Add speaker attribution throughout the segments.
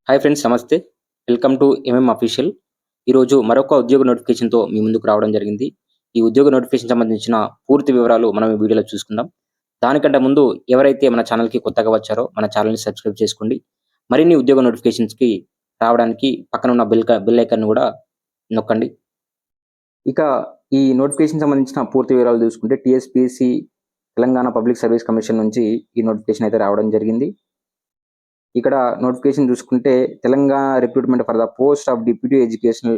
Speaker 1: Hi friends, నమస్తే. Welcome to official. ఈరోజు మరొక ఉద్యోగ నోటిఫికేషన్‌తో మీ ముందుకు రావడం జరిగింది. ఈ ఉద్యోగ నోటిఫికేషన్ సంబంధించిన పూర్తి వివరాలు మనం ఈ వీడియోలో చూసుకుందాం. దానికంటే ముందు ఎవరైతే మన ఛానెల్‌కి కొత్తగా వచ్చారో మన ఛానెల్‌ని సబ్స్క్రైబ్ చేసుకోండి. మరిన్ని ఉద్యోగ నోటిఫికేషన్స్‌కి రావడానికి పక్కన ఉన్న బెల్ ఐకాన్‌ని కూడా నొక్కండి. ఇక ఈ నోటిఫికేషన్ సంబంధించిన పూర్తి వివరాలు చూసుకుంటే TSPSC Telangana public service commission నుంచి ఈ నోటిఫికేషన్ అయితే రావడం జరిగింది. ఇక్కడ నోటిఫికేషన్ చూసుకుంటే Telangana recruitment for the post of deputy educational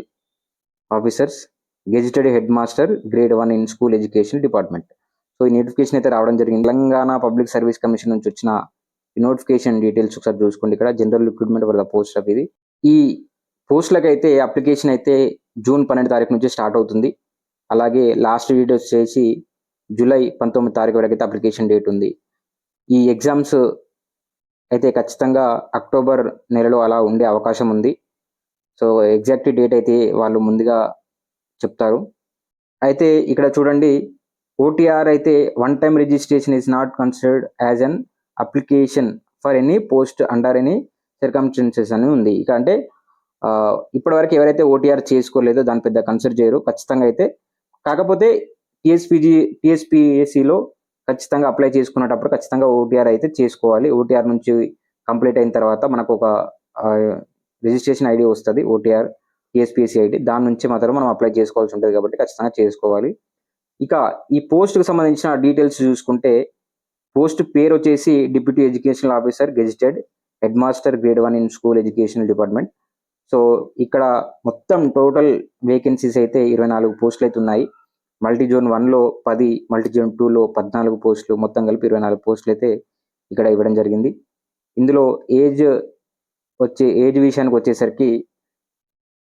Speaker 1: officers gazetted head master grade 1 in school education department. So ఈ నోటిఫికేషన్ అయితే రావడం జరిగింది. తెలంగాణ పబ్లిక్ సర్వీస్ కమిషన్ నుంచి వచ్చిన ఈ నోటిఫికేషన్ డీటెయిల్స్ ఒకసారి చూసుకోండి. ఇక్కడ general recruitment for the post of ఇది. ఈ పోస్టులకు అయితే అప్లికేషన్ అయితే జూన్ 12 తారీఖు నుంచి స్టార్ట్ అవుతుంది. అలాగే లాస్ట్ డేట్ వచ్చేసి జూలై 19 తారీఖు వరకు అయితే అప్లికేషన్ డేట్ ఉంది. ఈ ఎగ్జామ్స్ అయితే ఖచ్చితంగా అక్టోబర్ నెలలో అలా ఉండే అవకాశం ఉంది. సో ఎగ్జాక్ట్ డేట్ అయితే వాళ్ళు ముందుగా చెప్తారు. అయితే ఇక్కడ చూడండి, ఓటీఆర్ అయితే one time registration is not considered as an application for any post under any circumstances అని ఉంది. ఇక అంటే ఇప్పటివరకు ఎవరైతే ఓటీఆర్ చేసుకోలేదో దాని పెద్ద కన్సిడర్ చేయరు ఖచ్చితంగా అయితే. కాకపోతే టీఎస్పీఎస్సీలో ఖచ్చితంగా అప్లై చేసుకునేటప్పుడు ఖచ్చితంగా ఓటీఆర్ అయితే చేసుకోవాలి. ఓటీఆర్ నుంచి కంప్లీట్ అయిన తర్వాత మనకు ఒక రిజిస్ట్రేషన్ ఐడి వస్తుంది, ఓటీఆర్ టీఎస్పీఎస్సీ ఐడి. దాని నుంచి మాత్రం మనం అప్లై చేసుకోవాల్సి ఉంటుంది కాబట్టి ఖచ్చితంగా చేసుకోవాలి. ఇక ఈ పోస్ట్కి సంబంధించిన డీటెయిల్స్ చూసుకుంటే పోస్ట్ పేరు వచ్చేసి deputy educational officer gazetted head master grade 1 in school educational department. So ఇక్కడ మొత్తం టోటల్ వేకెన్సీస్ అయితే 24 పోస్టులు అయితే ఉన్నాయి. మల్టీజోన్ 1లో 10, మల్టీజోన్ 2లో 14 పోస్టులు, మొత్తం కలిపి 24 పోస్టులు అయితే ఇక్కడ ఇవ్వడం జరిగింది. ఇందులో ఏజ్ విషయానికి వచ్చేసరికి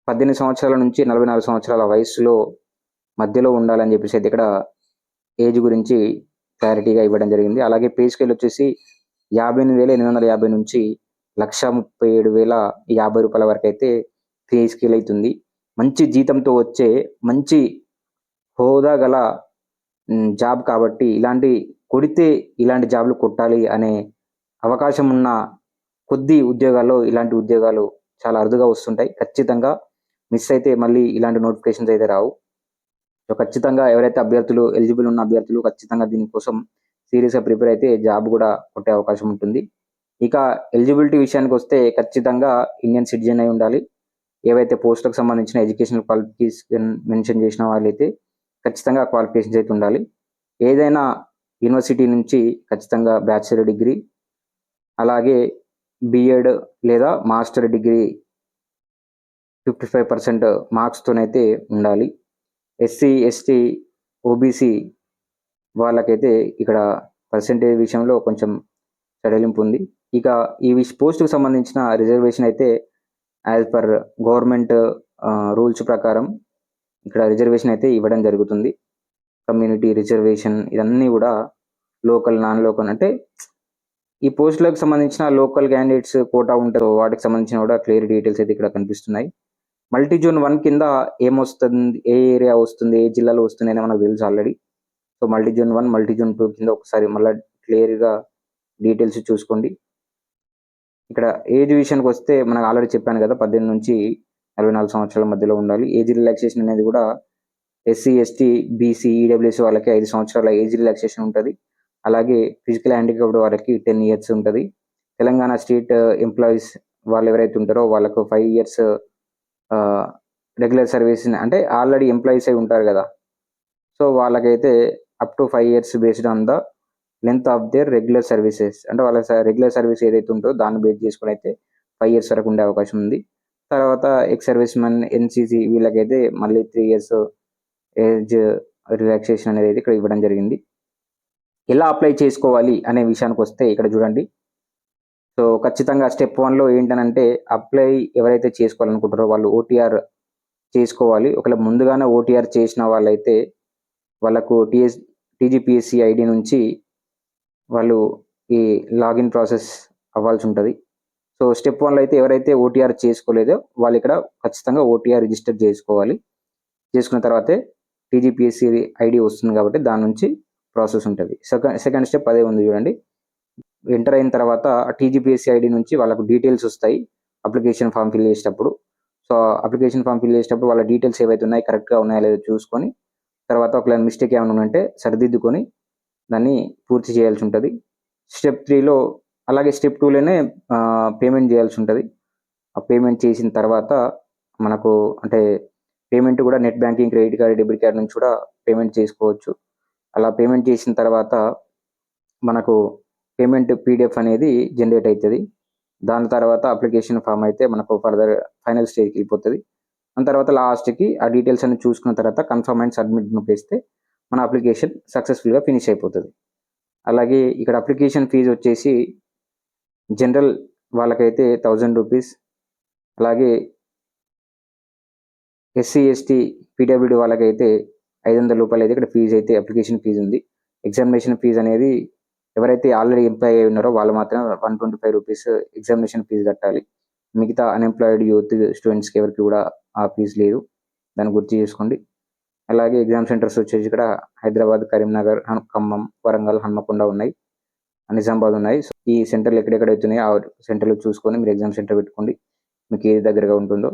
Speaker 1: 18 సంవత్సరాల నుంచి 44 సంవత్సరాల వయసులో మధ్యలో ఉండాలని చెప్పేసి అయితే ఇక్కడ ఏజ్ గురించి క్లారిటీగా ఇవ్వడం జరిగింది. అలాగే పే స్కేల్ వచ్చేసి 58,850 నుంచి 1,37,050 రూపాయల వరకు అయితే పే స్కేల్ అవుతుంది. మంచి జీతంతో వచ్చే మంచి హోదా గల జాబ్ కాబట్టి కొడితే ఇలాంటి జాబ్లు కొట్టాలి అనే అవకాశం ఉన్న కొద్ది ఉద్యోగాల్లో ఇలాంటి ఉద్యోగాలు చాలా అరుదుగా వస్తుంటాయి. ఖచ్చితంగా మిస్ అయితే మళ్ళీ ఇలాంటి నోటిఫికేషన్స్ అయితే రావు. సో ఖచ్చితంగా ఎవరైతే అభ్యర్థులు ఎలిజిబుల్ ఉన్న అభ్యర్థులు ఖచ్చితంగా దీనికోసం సీరియస్గా ప్రిపేర్ అయితే జాబ్ కూడా కొట్టే అవకాశం ఉంటుంది. ఇక ఎలిజిబిలిటీ విషయానికి వస్తే ఖచ్చితంగా ఇండియన్ సిటిజన్ అయి ఉండాలి. ఏవైతే పోస్టులకు సంబంధించిన ఎడ్యుకేషనల్ క్వాలిఫికేషన్ మెన్షన్ చేసిన వాళ్ళైతే ఖచ్చితంగా క్వాలిఫికేషన్స్ అయితే ఉండాలి. ఏదైనా యూనివర్సిటీ నుంచి ఖచ్చితంగా బ్యాచిలర్ డిగ్రీ, అలాగే బిఎడ్ లేదా మాస్టర్ డిగ్రీ 55% మార్క్స్తోనైతే ఉండాలి. ఎస్సీ, ఎస్టీ, ఓబీసీ వాళ్ళకైతే ఇక్కడ పర్సెంటేజ్ విషయంలో కొంచెం సడలింపు ఉంది. ఇక ఈ పోస్టుకు సంబంధించిన రిజర్వేషన్ అయితే యాజ్ పర్ గవర్నమెంట్ రూల్స్ ప్రకారం ఇక్కడ రిజర్వేషన్ అయితే ఇవ్వడం జరుగుతుంది. కమ్యూనిటీ రిజర్వేషన్ ఇవన్నీ కూడా లోకల్, నాన్ లోకల్ అంటే ఈ పోస్టులకు సంబంధించిన లోకల్ క్యాండిడేట్స్ కోటా ఉంటారో వాటికి సంబంధించిన కూడా క్లియర్ డీటెయిల్స్ అయితే ఇక్కడ కనిపిస్తున్నాయి. మల్టీజోన్ 1 కింద ఏమొస్తుంది, ఏ ఏరియా వస్తుంది, ఏ జిల్లాలో వస్తుంది అని మనకు తెలుసు ఆల్రెడీ. సో మల్టీజోన్ 1, మల్టీజోన్ 2 కింద ఒకసారి మళ్ళీ క్లియర్గా డీటెయిల్స్ చూసుకోండి. ఇక్కడ ఏజ్ విషయానికి వస్తే మనకు ఆల్రెడీ చెప్పాను కదా, 18 నుంచి 44 సంవత్సరాల మధ్యలో ఉండాలి. ఏజ్ రిలాక్సేషన్ అనేది కూడా ఎస్సీ, ఎస్టీ, బీసీ, ఈడబ్ల్యూఎస్ వాళ్ళకి 5 సంవత్సరాల ఏజ్ రిలాక్సేషన్ ఉంటుంది. అలాగే ఫిజికల్ హ్యాండిక్యాప్డ్ వాళ్ళకి 10 ఇయర్స్ ఉంటుంది. తెలంగాణ స్టేట్ ఎంప్లాయీస్ వాళ్ళు ఎవరైతే ఉంటారో వాళ్ళకు 5 ఇయర్స్ రెగ్యులర్ సర్వీస్, అంటే ఆల్రెడీ ఎంప్లాయీస్ అయి ఉంటారు కదా, సో వాళ్ళకైతే up to 5 years based on the length of their regular services, అంటే వాళ్ళ రెగ్యులర్ సర్వీస్ ఏదైతే ఉంటుందో దాన్ని బేస్ చేసుకుని అయితే 5 ఇయర్స్ వరకు ఉండే అవకాశం ఉంది. తర్వాత ఎక్స్ సర్వీస్ మెన్, ఎన్సీసీ వీళ్ళకైతే మళ్ళీ 3 ఇయర్స్ ఏజ్ రిలాక్సేషన్ అనేది ఇక్కడ ఇవ్వడం జరిగింది. ఎలా అప్లై చేసుకోవాలి అనే విషయానికి వస్తే ఇక్కడ చూడండి. సో ఖచ్చితంగా స్టెప్ 1లో ఏంటనంటే అప్లై ఎవరైతే చేసుకోవాలనుకుంటారో వాళ్ళు ఓటీఆర్ చేసుకోవాలి. ఒకవేళ ముందుగానే ఓటీఆర్ చేసిన వాళ్ళైతే వాళ్ళకు టీజీపీఎస్సీ ఐడి నుంచి వాళ్ళు ఈ లాగిన్ ప్రాసెస్ అవ్వాల్సి ఉంటుంది. సో స్టెప్ 1లో అయితే ఎవరైతే ఓటీఆర్ చేసుకోలేదో వాళ్ళు ఇక్కడ ఖచ్చితంగా ఓటీఆర్ రిజిస్టర్ చేసుకోవాలి. చేసుకున్న తర్వాతే టీజీపీఎస్సీ ఐడి వస్తుంది కాబట్టి దాని నుంచి ప్రాసెస్ ఉంటుంది. సెకండ్ స్టెప్ అదే ఉంది చూడండి. ఎంటర్ అయిన తర్వాత టీజీపీఎస్సీ ఐడి నుంచి వాళ్ళకు డీటెయిల్స్ వస్తాయి. ఆ అప్లికేషన్ ఫామ్ ఫిల్ చేసేటప్పుడు. సో, అప్లికేషన్ ఫామ్ ఫిల్ చేసేటప్పుడు వాళ్ళ డీటెయిల్స్ ఏవైతే ఉన్నాయో కరెక్ట్‌గా ఉన్నాయో లేదో చూసుకొని, తర్వాత ఒకవేళ మిస్టేక్ ఏమైనా ఉందంటే సరిదిద్దుకొని దాన్ని పూర్తి చేయాల్సి ఉంటది. స్టెప్ 3లో అలాగే స్టెప్ 2లోనే పేమెంట్ చేయాల్సి ఉంటది. ఆ పేమెంట్ చేసిన తర్వాత మనకు అంటే పేమెంట్ కూడా net banking, credit card, debit card నుంచి కూడా పేమెంట్ చేసుకోవచ్చు. అలా పేమెంట్ చేసిన తర్వాత మనకు పేమెంట్ పీడిఎఫ్ అనేది జనరేట్ అయితది. దాని తర్వాత అప్లికేషన్ ఫామ్ అయితే మనకు ఫర్దర్ ఫైనల్ స్టేజ్‌కి వెళ్ళిపోతది. దాని తర్వాత లాస్ట్‌కి ఆ డీటెయిల్స్ అన్ని చూసుకున్న తర్వాత కన్ఫర్మ్ అండ్ సబ్మిట్ నొక్కేస్తే మన అప్లికేషన్ సక్సెస్‌ఫుల్‌గా ఫినిష్ అయిపోతది. అలాగే ఇక్కడ అప్లికేషన్ ఫీజ్ వచ్చేసి జనరల్ వాళ్ళకైతే రూ. 1000, అలాగే ఎస్సీ, ఎస్టీ, పీడబ్ల్యూడీ వాళ్ళకైతే రూ. 500 అయితే ఇక్కడ ఫీజ్ అయితే అప్లికేషన్ ఫీజ్ ఉంది. ఎగ్జామినేషన్ ఫీజ్ అనేది ఎవరైతే ఆల్రెడీ ఎంప్లాయ్ అయి ఉన్నారో వాళ్ళు మాత్రం రూ. 125 ఎగ్జామినేషన్ ఫీజ్ కట్టాలి. మిగతా అన్‌ఎంప్లాయిడ్ యూత్ స్టూడెంట్స్‌కి ఎవరికి కూడా ఆ ఫీజ్ లేదు. దాన్ని గుర్తు చేసుకోండి. అలాగే ఎగ్జామ్ సెంటర్స్ వచ్చేసి ఇక్కడ హైదరాబాద్, కరీంనగర్, ఖమ్మం, వరంగల్, హన్మకొండ ఉన్నాయి. నిజామాబాద్ ఉన్నాయి. సో, ఈ సెంటర్‌లు ఎక్కడెక్కడైతే ఉన్నాయో ఆ సెంటర్‌లు చూసుకొని మీరు ఎగ్జామ్ సెంటర్ పెట్టుకోండి. మీకు ఏది దగ్గరగా ఉంటుందో.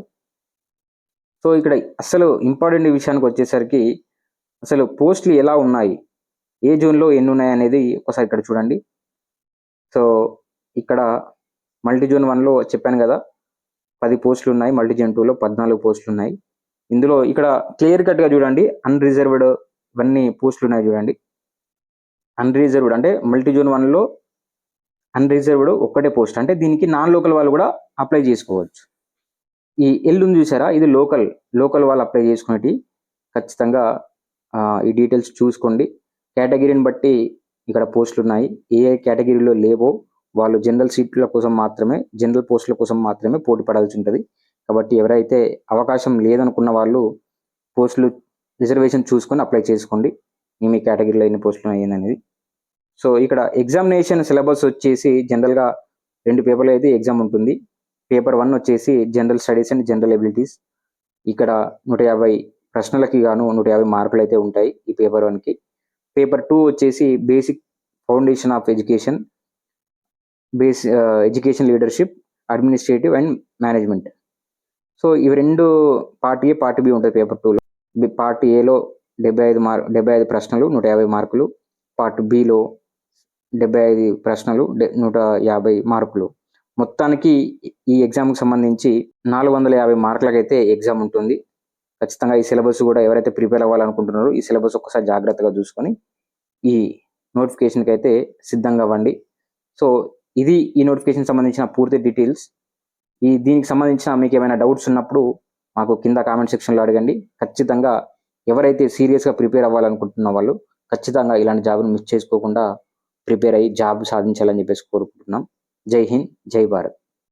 Speaker 1: సో, ఇక్కడ అసలు ఇంపార్టెంట్ విషయానికి వచ్చేసరికి అసలు పోస్టులు ఎలా ఉన్నాయి? ఏ జోన్‌లో ఎన్నున్నాయనేది ఒకసారి ఇక్కడ చూడండి. సో, ఇక్కడ మల్టీ జోన్ 1లో చెప్పాను గదా! 10 పోస్టులున్నాయి. మల్టీ జోన్ 2లో 14 పోస్టులున్నాయి. ఇందులో ఇక్కడ క్లియర్ కట్‌గా చూడండి. అన్‌రిజర్వ్డ్ ఇవన్నీ పోస్టులున్నాయి చూడండి. అన్‌రిజర్వ్డ్ అంటే మల్టీ జోన్ 1లో అన్‌రిజర్వ్డ్ ఒక్కటే పోస్ట్. అంటే దీనికి నాన్ లోకల్ వాళ్ళు కూడా అప్లై చేసుకోవచ్చు. ఈ ఎల్ ఉంది చూసారా? ఇది లోకల్. లోకల్ వాళ్ళు అప్లై చేసుకునేటియి. ఖచ్చితంగా ఈ డీటెయిల్స్ చూసుకోండి. కేటగిరీని బట్టి ఇక్కడ పోస్టులున్నాయి. ఏ కేటగిరీలో లేవో వాళ్ళు జనరల్ సీట్ల కోసం మాత్రమే, జనరల్ పోస్టుల కోసం మాత్రమే పోటీ పడాల్సి ఉంటది. కాబట్టి ఎవరైతే అవకాశం లేదనుకున్న వాళ్ళు పోస్టులు రిజర్వేషన్ చూసుకొని అప్లై చేసుకోండి. మీ కేటగిరీలో ఎన్ని పోస్టులున్నాయి ఏందనేది. సో, ఇక్కడ ఎగ్జామినేషన్ సిలబస్ వచ్చేసి జనరల్‌గా 2 పేపర్‌లో అయితే ఎగ్జామ్ ఉంటుంది. పేపర్ 1 వచ్చేసి general studies and general abilities. ఇక్కడ 150 ప్రశ్నలకి గాను 150 మార్కులైతే ఉంటాయి ఈ పేపర్ 1కి. పేపర్ 2 వచ్చేసి basic foundation of education, education leadership, administrative and management. So, ఇవి 2 పార్ట్ ఏ, పార్ట్ బి ఉంటాయి పేపర్ 2లో. పార్ట్ ఏలో 75 ప్రశ్నలు 150 మార్కులు. పార్ట్ బిలో 75 ప్రశ్నలు 150 మార్కులు. మొత్తానికి ఈ ఎగ్జామ్‌కి సంబంధించి 450 మార్కులకైతే ఎగ్జామ్ ఉంటుంది. ఖచ్చితంగా ఈ సిలబస్ కూడా ఎవరైతే ప్రిపేర్ అవ్వాలనుకుంటున్నారో ఈ సిలబస్ ఒక్కసారి జాగ్రత్తగా చూసుకొని ఈ నోటిఫికేషన్‌కి అయితే సిద్ధంగా అవ్వండి. సో, ఇది ఈ నోటిఫికేషన్‌కి సంబంధించిన పూర్తి డీటెయిల్స్. దీనికి సంబంధించిన మీకేమైనా డౌట్స్ ఉన్నప్పుడు మాకు కింద కామెంట్ సెక్షన్‌లో అడగండి. ఖచ్చితంగా ఎవరైతే సీరియస్‌గా ప్రిపేర్ అవ్వాలనుకుంటున్న వాళ్ళు ఖచ్చితంగా ఇలాంటి జాబ్‌ని మిస్ చేసుకోకుండా ప్రిపేర్ అయ్యి జాబ్ సాధించాలని చెప్పేసి కోరుకుంటున్నాం. జై హింద్, జై భారత్.